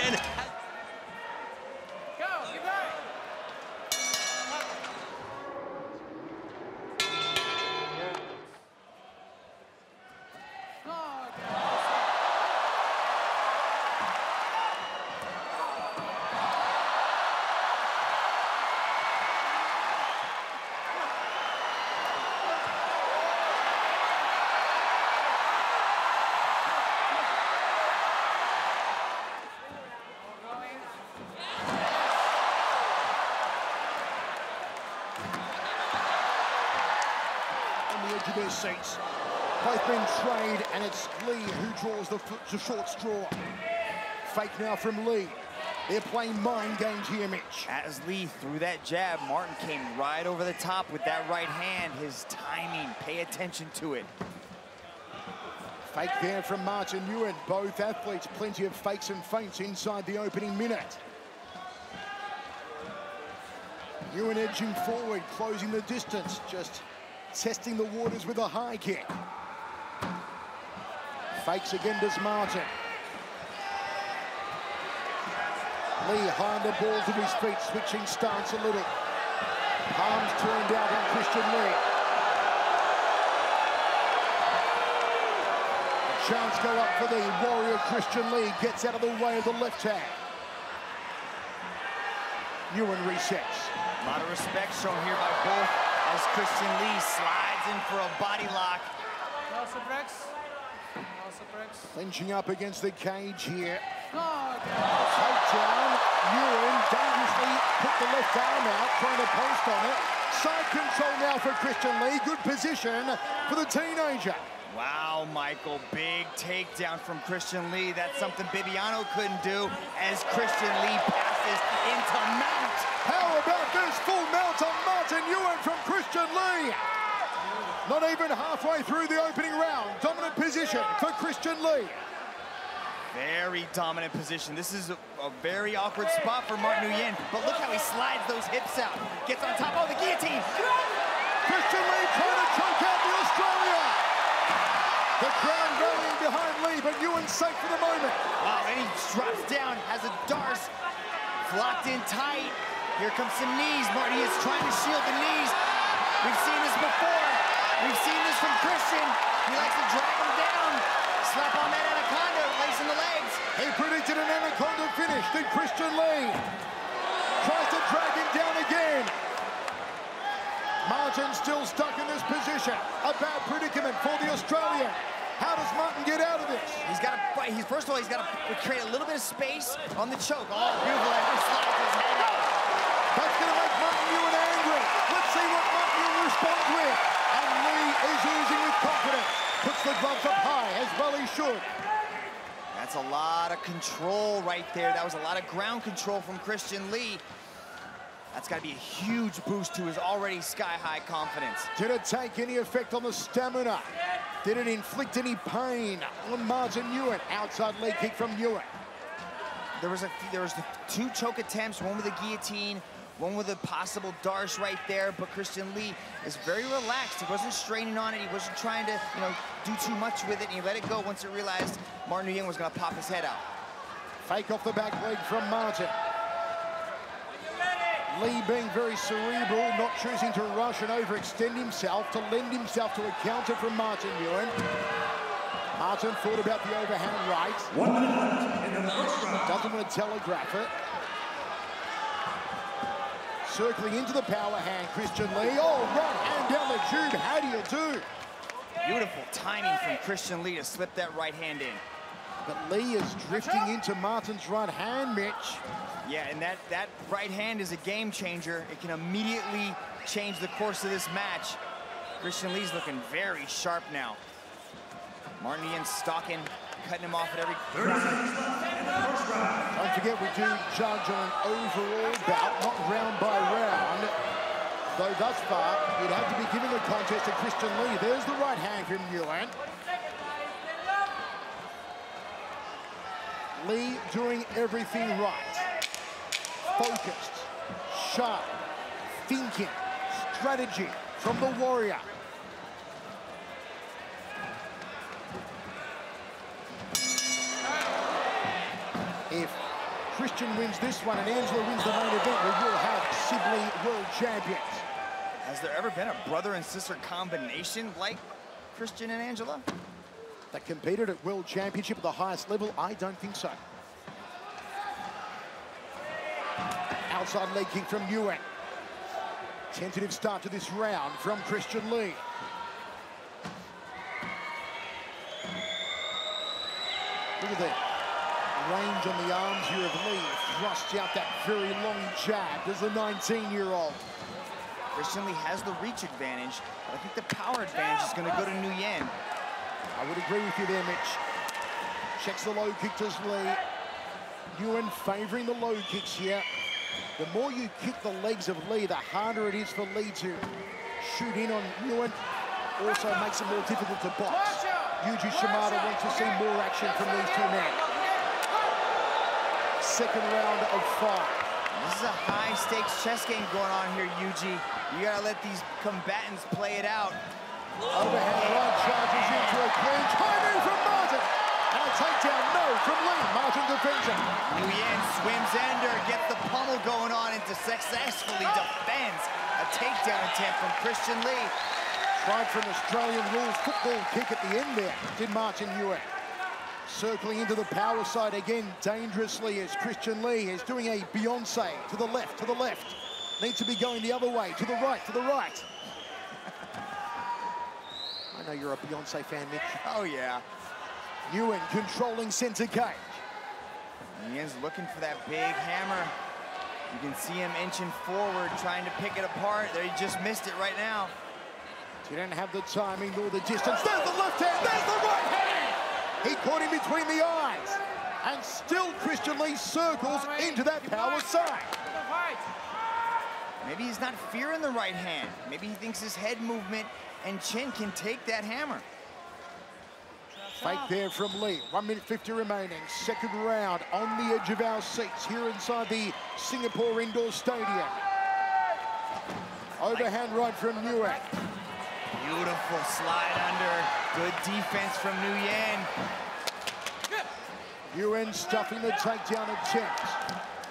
Nguyen. To their seats. Both men trade, and it's Lee who draws the short straw. Fake now from Lee. They're playing mind games here, Mitch. As Lee threw that jab, Martin came right over the top with that right hand. His timing, pay attention to it. Fake there from Martin Nguyen. Both athletes, plenty of fakes and feints inside the opening minute. Nguyen edging forward, closing the distance, just testing the waters with a high kick. Fakes again does Martin. Lee high on the ball to his feet, switching stance a little. Palms turned out on Christian Lee. A chance go up for the warrior Christian Lee, gets out of the way of the left hand. Nguyen resets. A lot of respect shown here by both, as Christian Lee slides in for a body lock. Clinching up against the cage here. Takedown. Nguyen dangerously put the left arm out, trying to post on it. Side control now for Christian Lee. Good position for the teenager. Wow, Michael, big takedown from Christian Lee. That's something Bibiano couldn't do, as Christian Lee passes into mount. How about this full mount on Martin Nguyen from Christian Lee? Not even halfway through the opening round. Dominant position for Christian Lee. Very dominant position. This is a very awkward spot for Martin Nguyen, but look how he slides those hips out. Gets on top of the guillotine. Christian Lee trying to choke out the Australian. The crowd rallying behind Lee, but Nguyen's safe for the moment. Wow, and he drops down, has a darce, locked in tight. Here comes some knees. Martin is trying to shield the knees. We've seen this before. We've seen this from Christian. He likes to drag him down. Slap on that anaconda, lacing the legs. He predicted an anaconda finish. Did Christian Lee. Tries to drag him down again. Martin still stuck in this position. A bad predicament for the Australian. How does Martin get out of this? He's got to fight. First of all, he's got to create a little bit of space on the choke. Oh, beautiful. He slides his head out. That's going to make Martin Nguyen angry. Let's see what Martin Nguyen responds with. And Lee is oozing with confidence. Puts the gloves up high, as well he should. That's a lot of control right there. That was a lot of ground control from Christian Lee. That's got to be a huge boost to his already sky-high confidence. Did it take any effect on the stamina? Did it inflict any pain on Martin Nguyen? Outside leg kick from Nguyen. There was the two choke attempts, one with a guillotine, one with a possible darce right there, but Christian Lee is very relaxed. He wasn't straining on it. He wasn't trying to, do too much with it, and he let it go once he realized Martin Nguyen was going to pop his head out. Fake off the back leg from Martin. Lee being very cerebral, not choosing to rush and overextend himself, to lend himself to a counter from Martin Nguyen. Martin thought about the overhand right. 1 minute in the first round. Doesn't want to telegraph it. Circling into the power hand, Christian Lee. Oh, right hand down the tube. How do you do? Beautiful timing from Christian Lee to slip that right hand in. But Lee is drifting into Martin's right hand, Mitch. Yeah, and that right hand is a game changer. It can immediately change the course of this match. Christian Lee's looking very sharp now. Martin Nguyen stalking, cutting him off at every... 30 seconds left in the first round. Don't forget, we do judge on an overall bout, not round by round. Though thus far, you'd have to be giving the contest to Christian Lee. There's the right hand from Nguyen. Lee doing everything right. Focused, sharp, thinking, strategy from the warrior. If Christian wins this one and Angela wins the main event, we will have Sibley World Champions. Has there ever been a brother and sister combination like Christian and Angela? That competed at World Championship at the highest level? I don't think so. Outside leg kick from Nguyen. Tentative start to this round from Christian Lee. Look at that range on the arms here of Lee. Thrusts out that very long jab. There's a 19-year-old. Christian Lee has the reach advantage, but I think the power advantage is going to go to Nguyen. I would agree with you there, Mitch. Checks the low kick to Lee. Nguyen favouring the low kicks here. The more you kick the legs of Lee, the harder it is for Lee to shoot in on Nguyen. Also makes it more difficult to box. Yuji Shimada wants to see more action from these two men. Second round of 5. This is a high-stakes chess game going on here, Yuji. You gotta let these combatants play it out. Overhand right charges into a clinch. High knee from Martin. And a takedown, no, from Lee. Martin defends it. Nguyen swims under, gets the pummel going on, and successfully defends a takedown attempt from Christian Lee. Tried for an Australian rules football kick at the end there, did Martin Nguyen. Circling into the power side again dangerously as Christian Lee is doing a Beyonce to the left, to the left. Needs to be going the other way, to the right, to the right. I know you're a Beyonce fan, Mitch. Oh, yeah. Nguyen controlling center cage. Nguyen's looking for that big hammer. You can see him inching forward, trying to pick it apart. There, he just missed it right now. He didn't have the timing nor the distance. There's the left hand, there's the right hand! He caught him between the eyes. And still Christian Lee circles into that power side. Maybe he's not fearing the right hand. Maybe he thinks his head movement and chin can take that hammer. Fake there from Lee. 1 minute 50 remaining. Second round on the edge of our seats here inside the Singapore Indoor Stadium. Overhand right from Nguyen. Beautiful slide under. Good defense from Nguyen. Nguyen stuffing the takedown attempt.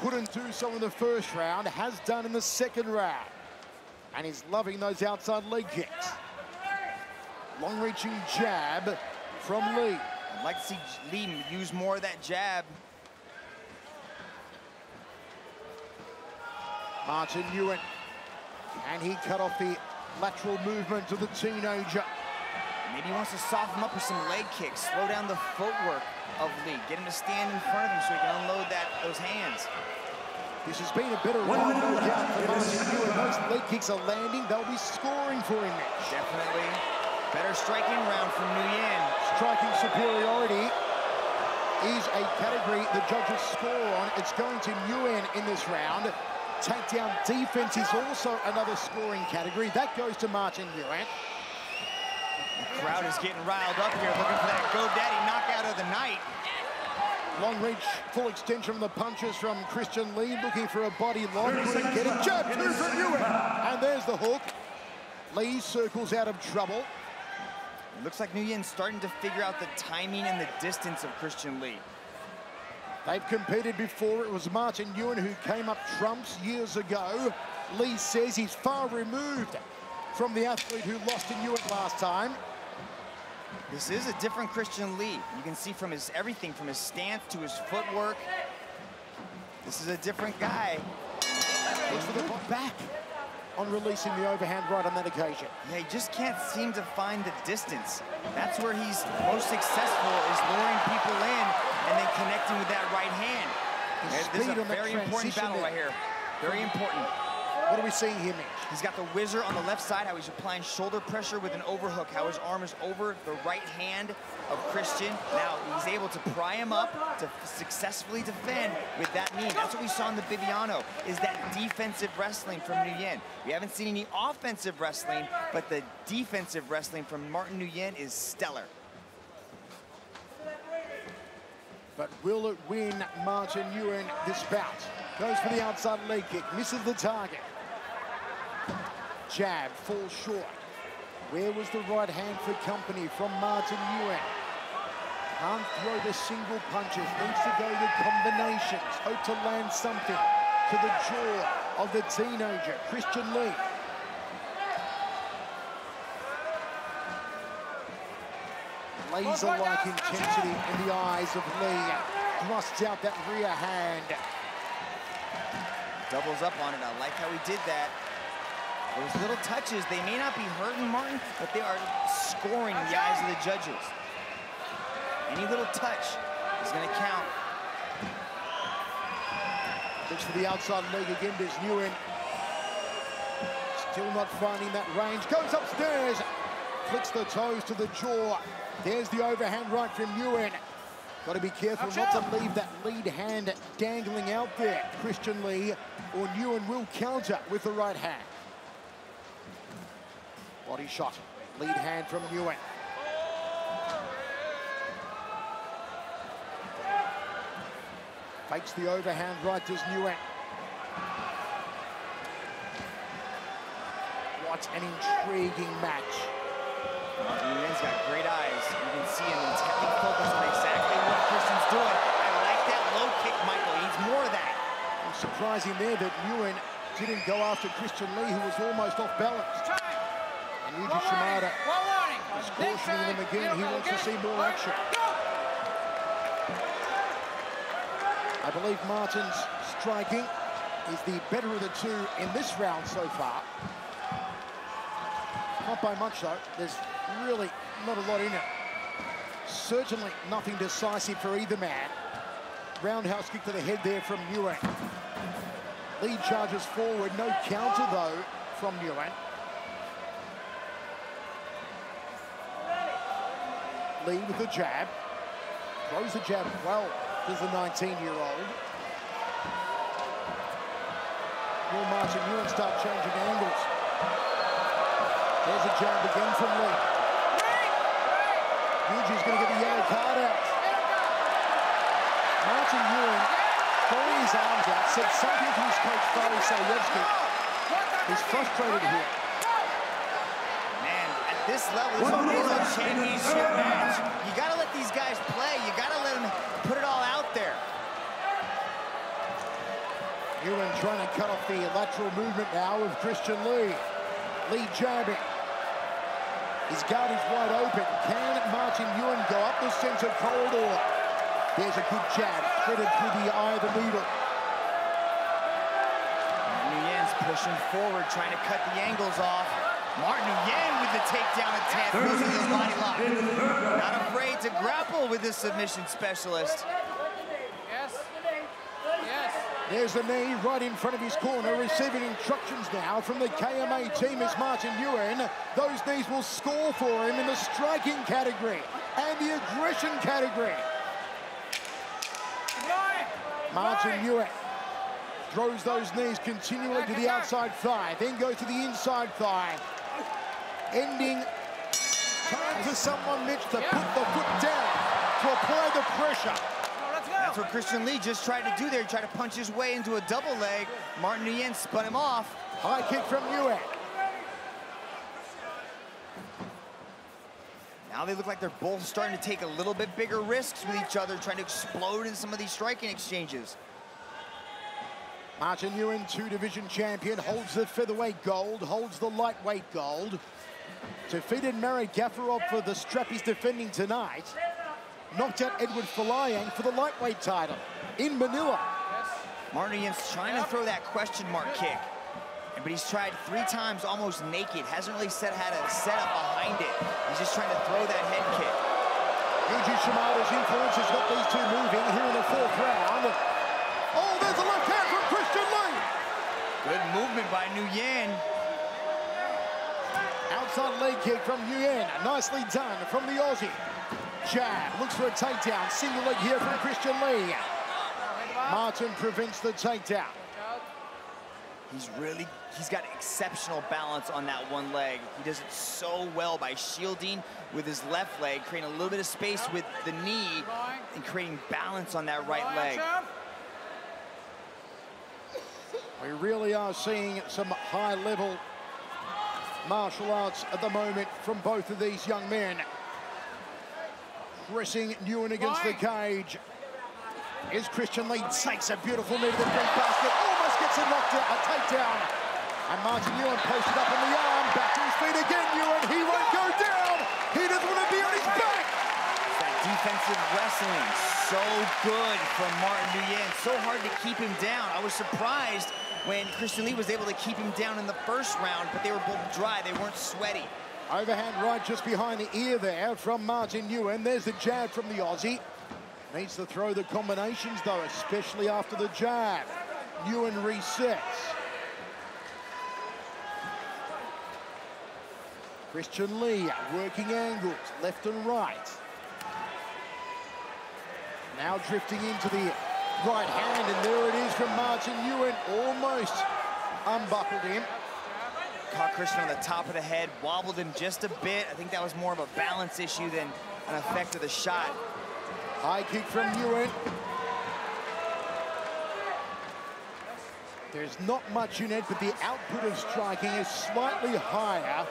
Couldn't do so in the first round, has done in the second round. And he's loving those outside leg kicks. Long-reaching jab from Lee. I'd like to see Lee use more of that jab. Martin Nguyen. And he cut off the lateral movement of the teenager. Maybe he wants to soften up with some leg kicks, slow down the footwork of Lee, get him to stand in front of him so he can unload those hands. This has been a better round, no doubt, for Martin Nguyen. Those leg kicks are landing. They'll be scoring for him, Mitch. Definitely. Better striking round from Nguyen. Striking superiority is a category the judges score on. It's going to Nguyen in this round. Takedown defense is also another scoring category. That goes to Martin Nguyen. The crowd is getting riled up here, looking for that GoDaddy knockout of the night. Long reach, full extension of the punches from Christian Lee, looking for a body lock. Couldn't get it. Jab two from Nguyen. And there's the hook. Lee circles out of trouble. It looks like Nguyen's starting to figure out the timing and the distance of Christian Lee. They've competed before. It was Martin Nguyen who came up trumps years ago. Lee says he's far removed from the athlete who lost to Nguyen last time. This is a different Christian Lee. You can see from his everything, from his stance to his footwork. This is a different guy. Looks for the back on releasing the overhand right on that occasion. Yeah, he just can't seem to find the distance. That's where he's most successful, is luring people in and then connecting with that right hand. This is a very important battle right here. Very important. What are we seeing here, Mitch? He's got the whizzer on the left side, how he's applying shoulder pressure with an overhook, how his arm is over the right hand of Christian. Now he's able to pry him up to successfully defend with that knee. That's what we saw in the Bibiano, is that defensive wrestling from Nguyen. We haven't seen any offensive wrestling, but the defensive wrestling from Martin Nguyen is stellar. But will it win Martin Nguyen this bout? Goes for the outside leg kick, misses the target. Jab falls short. Where was the right hand for company from Martin Nguyen? Can't throw the single punches, needs to go with combinations. Hope to land something to the jaw of the teenager, Christian Lee. Laser-like intensity in the eyes of Lee. Thrusts out that rear hand. Doubles up on it. I like how he did that. Those little touches, they may not be hurting Martin, but they are scoring in the eyes of the judges. Any little touch is going to count. Looks for the outside leg again, there's Nguyen. Still not finding that range. Goes upstairs. Flicks the toes to the jaw. There's the overhand right from Nguyen. Got to be careful not to leave that lead hand dangling out there. Christian Lee or Nguyen will counter with the right hand. Body shot. Lead hand from Nguyen. Fakes the overhand right, does Nguyen. What an intriguing match. Nguyen's got great eyes. You can see him intently focused on exactly what Christian's doing. I like that low kick, Michael. He needs more of that. It's surprising there that Nguyen didn't go after Christian Lee, who was almost off balance. And Yuji Shimada is cautioning him again. He wants to see more action. I believe Martin's striking is the better of the two in this round so far. Not by much though. There's really not a lot in it. Certainly nothing decisive for either man. Roundhouse kick to the head there from Nguyen. Lee charges forward. No counter though from Nguyen. Lee with the jab. Throws the jab well. There's the 19-year-old. Will Martin Nguyen start changing angles? There's a jab again from Lee. Yuji's going to get the yellow card out. Martin Nguyen, throwing his arms out, said something to his coach, Barry Sayevsky. He's frustrated here. Man, at this level, this is a championship match. You got to let these guys play. You got to let them put it all out there. Nguyen trying to cut off the lateral movement now of Christian Lee. Lee jabbing. His guard is wide open. Can Martin Nguyen go up the center corridor? There's a good jab, threaded through the eye of the needle. Nguyen's pushing forward, trying to cut the angles off. Martin Nguyen with the takedown attempt, losing his body lock. Not afraid to grapple with this submission specialist. There's the knee right in front of his corner, receiving instructions now from the KMA team as Martin Nguyen. Those knees will score for him in the striking category and the aggression category. Martin Nguyen throws those knees continually to the outside thigh, then goes to the inside thigh. Ending time for someone, Mitch, to put the foot down, to apply the pressure. That's what Christian Lee just tried to do there. He tried to punch his way into a double leg. Martin Nguyen spun him off. High kick from Nguyen. Now they look like they're both starting to take a little bit bigger risks with each other, trying to explode in some of these striking exchanges. Martin Nguyen, two-division champion, holds the featherweight gold, holds the lightweight gold. Defeated Mary Gafarov for the strap he's defending tonight. Knocked out Edward Folayang for the lightweight title in Manila. Martin Nguyen's trying to throw that question mark kick, but he's tried 3 times almost naked. Hasn't really had a setup behind it. He's just trying to throw that head kick. Yuji Shimada's influence has got these two moving here in the 4th round. Oh, there's a left hand from Christian Lee. Good movement by Nguyen. Outside leg kick from Nguyen. Nicely done from the Aussie. Jab, looks for a takedown. Single leg here from Christian Lee. Martin prevents the takedown. He's got exceptional balance on that one leg. He does it so well by shielding with his left leg, creating a little bit of space with the knee, and creating balance on that right leg. We really are seeing some high-level martial arts at the moment from both of these young men. pressing Nguyen against the cage. Here's Christian Lee, takes a beautiful knee to the big basket, almost gets a knockdown, a takedown. And Martin Nguyen posted up on the arm, back to his feet again, Nguyen, he won't go down. He doesn't want to be on his back. That defensive wrestling, so good from Martin Nguyen, so hard to keep him down. I was surprised when Christian Lee was able to keep him down in the first round, but they were both dry, they weren't sweaty. Overhand right just behind the ear there from Martin Nguyen. There's the jab from the Aussie. Needs to throw the combinations though, especially after the jab. Nguyen resets. Christian Lee working angles, left and right. Now drifting into the right hand, and there it is from Martin Nguyen, almost unbuckled him. Caught Christian on the top of the head, wobbled him just a bit. I think that was more of a balance issue than an effect of the shot. High kick from Nguyen. There's not much in it, but the output of striking is slightly higher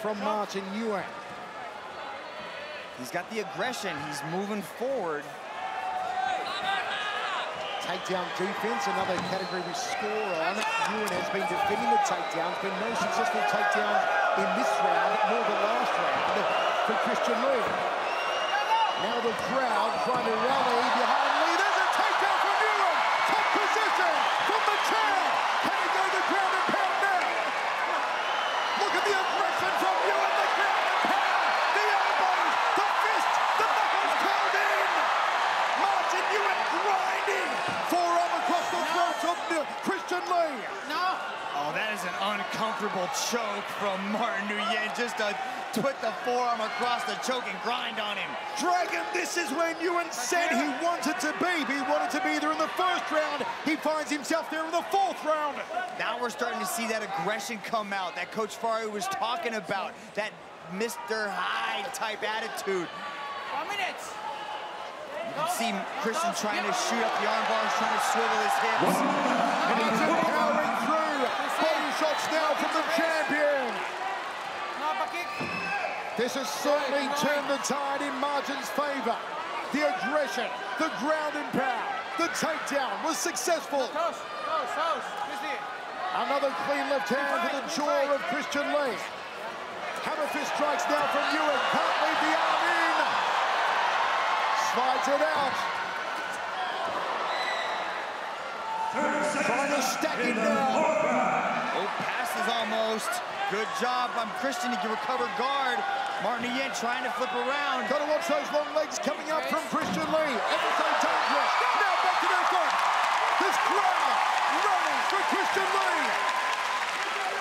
from Martin Nguyen. He's got the aggression, he's moving forward. Takedown defense, another category we score on. Nguyen has been defending the takedowns, been no successful takedowns in this round, nor the last round for Christian Lee. Now the crowd trying to rally behind Lee. There's a takedown for Nguyen. Top position from the chair. Can he go the ground and pound now? Look at the aggression from Nguyen, the ground and pound. The elbows, the fist, the knuckles curled in. Martin Nguyen grinding. Forearm across the throat of Christian Lee. No. Oh, that is an uncomfortable choke from Martin Nguyen. Just to put the forearm across the choke and grind on him. Dragon, this is where Nguyen said he wanted to be. He wanted to be there in the first round. He finds himself there in the fourth round. Now we're starting to see that aggression come out that Coach Fari was talking about. That Mr. Hyde type attitude. 1 minute. You can see Christian trying to shoot up the arm bars, trying to swivel his hips. And he's powering through. Body shots now from the champion. This has certainly turned the tide in Martin's favor. The aggression, the ground and pound, the takedown was successful. Another clean left hand to the jaw of Christian Lee. Hammer fist strikes now from Nguyen. Can't leave the arm in. Slides it out. Trying to stack him now. Oh, passes almost. Good job on Christian to recover guard. Martin Nguyen trying to flip around. Got to watch those long legs coming up from Christian Lee. Ever so dangerous. Now back to their foot. This crowd running for Christian Lee.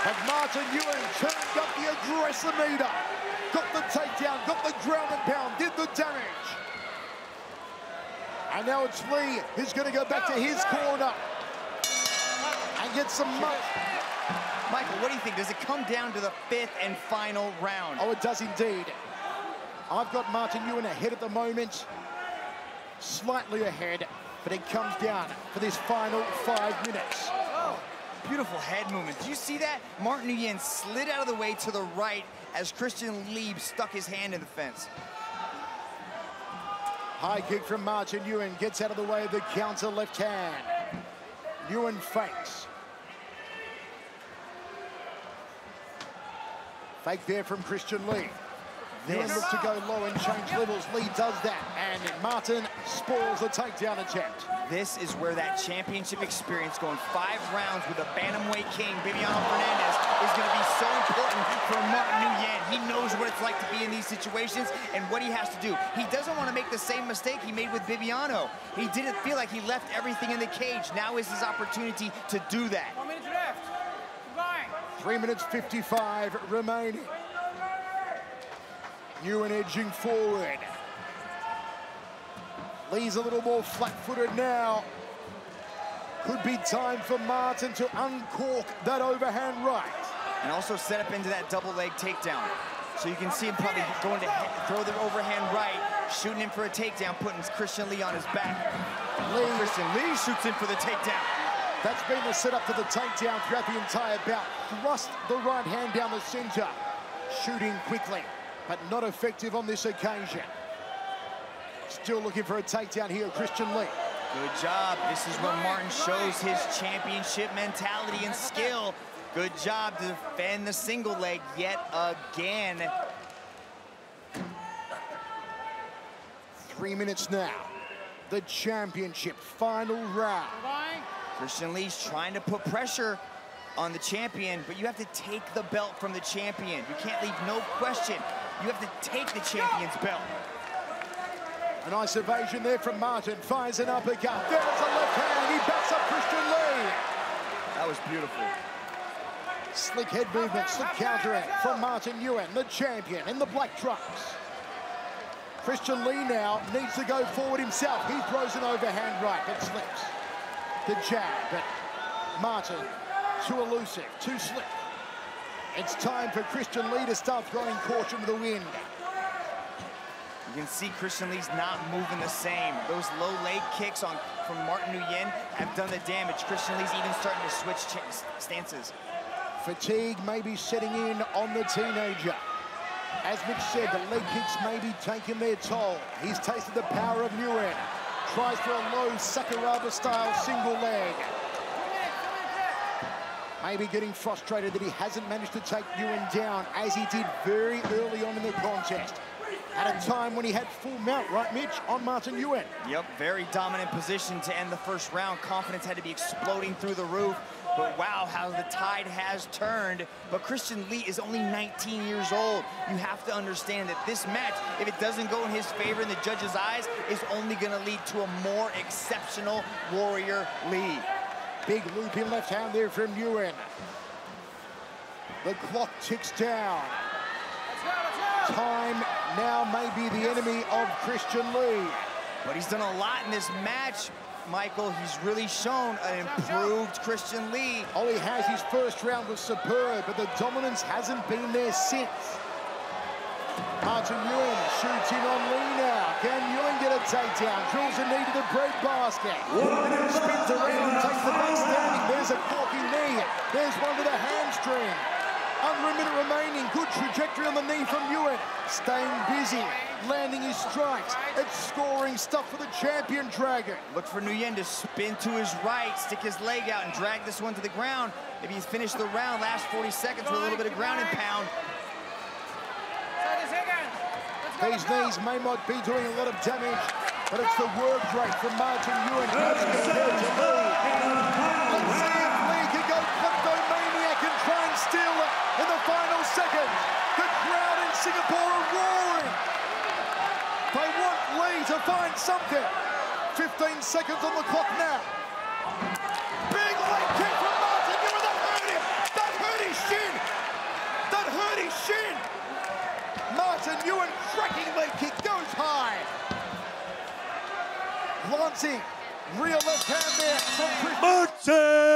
And Martin Nguyen turned up the aggressor meter. Got the takedown, got the ground and pound, did the damage. And now it's Lee who's going to go back to his corner and get some much. Michael, what do you think? Does it come down to the fifth and final round? Oh, it does indeed. I've got Martin Nguyen ahead at the moment. Slightly ahead, but it comes down for this final 5 minutes. Oh, beautiful head movement. Did you see that? Martin Nguyen slid out of the way to the right as Christian Lee stuck his hand in the fence. High kick from Martin Nguyen, gets out of the way of the counter left hand. Nguyen fakes. Fake there from Christian Lee. Nguyen looks to go low and change levels. Lee does that, and Martin spoils the takedown attempt. This is where that championship experience, going 5 rounds with the bantamweight king, Bibiano Fernandez, is going to be so important for Martin Nguyen. He knows what it's like to be in these situations and what he has to do. He doesn't want to make the same mistake he made with Bibiano. He didn't feel like he left everything in the cage. Now is his opportunity to do that. 1 minute left. Keep going. 3 minutes 55 remaining. Nguyen edging forward. Lee's a little more flat-footed now. Could be time for Martin to uncork that overhand right. And also set up into that double leg takedown. So you can see him probably going to throw the overhand right, shooting him for a takedown, putting Christian Lee on his back. Christian Lee shoots in for the takedown. That's been the setup for the takedown throughout the entire bout. Thrust the right hand down the center. Shooting quickly, but not effective on this occasion. Still looking for a takedown here, Christian Lee. Good job. This is where Martin shows his championship mentality and skill. Good job to defend the single leg yet again. 3 minutes now. The championship final round. Christian Lee's trying to put pressure on the champion, but you have to take the belt from the champion. You can't leave no question. You have to take the champion's belt. A nice evasion there from Martin. Fires an uppercut. There's a left hand. He backs up Christian Lee. That was beautiful. Slick head movement, slick counteract from Martin Nguyen, the champion in the black trunks. Christian Lee now needs to go forward himself. He throws an overhand right, but slips. The jab, but Martin, too elusive, too slick. It's time for Christian Lee to start throwing caution to the wind. You can see Christian Lee's not moving the same. Those low leg kicks from Martin Nguyen have done the damage. Christian Lee's even starting to switch stances. Fatigue may be setting in on the teenager. As Mitch said, the leg kicks may be taking their toll. He's tasted the power of Nguyen. Tries for a low Sakuraba-style single leg. Maybe getting frustrated that he hasn't managed to take Nguyen down as he did very early on in the contest. At a time when he had full mount, right, Mitch, on Martin Nguyen. Yep, very dominant position to end the first round. Confidence had to be exploding through the roof. But wow, how the tide has turned. But Christian Lee is only 19 years old. You have to understand that this match, if it doesn't go in his favor in the judges' eyes, is only going to lead to a more exceptional Warrior Lee. Big looping left hand there from Nguyen. The clock ticks down. Time now may be the enemy of Christian Lee. But he's done a lot in this match, Michael. He's really shown an improved Christian Lee. All he has, his first round was superb, but the dominance hasn't been there since. Martin Nguyen shoots in on Lee now. Can Nguyen get a takedown? Drills a knee to the bread basket. Spins around, takes the back standing. There's a corking knee. There's one to the hamstring. Under a minute remaining. Good trajectory on the knee from Nguyen. Staying busy, landing his strikes. It's scoring stuff for the champion Dragon. Look for Nguyen to spin to his right, stick his leg out, and drag this one to the ground. Maybe he's finished the round, last 40 seconds with a little bit of ground and pound. These knees may not be doing a lot of damage, but it's the work rate from Martin Nguyen as compared to Lee. Let's see if Lee can go kleptomaniac and try and steal it in the final second. The crowd in Singapore are roaring. They want Lee to find something. 15 seconds on the clock now. Big leg kick from Martin Nguyen. That hurt him. That hurt his shin. That hurt his shin. Martin Nguyen, cracking leg kick, goes high. Lancing, real left hand there from Chris. Martin!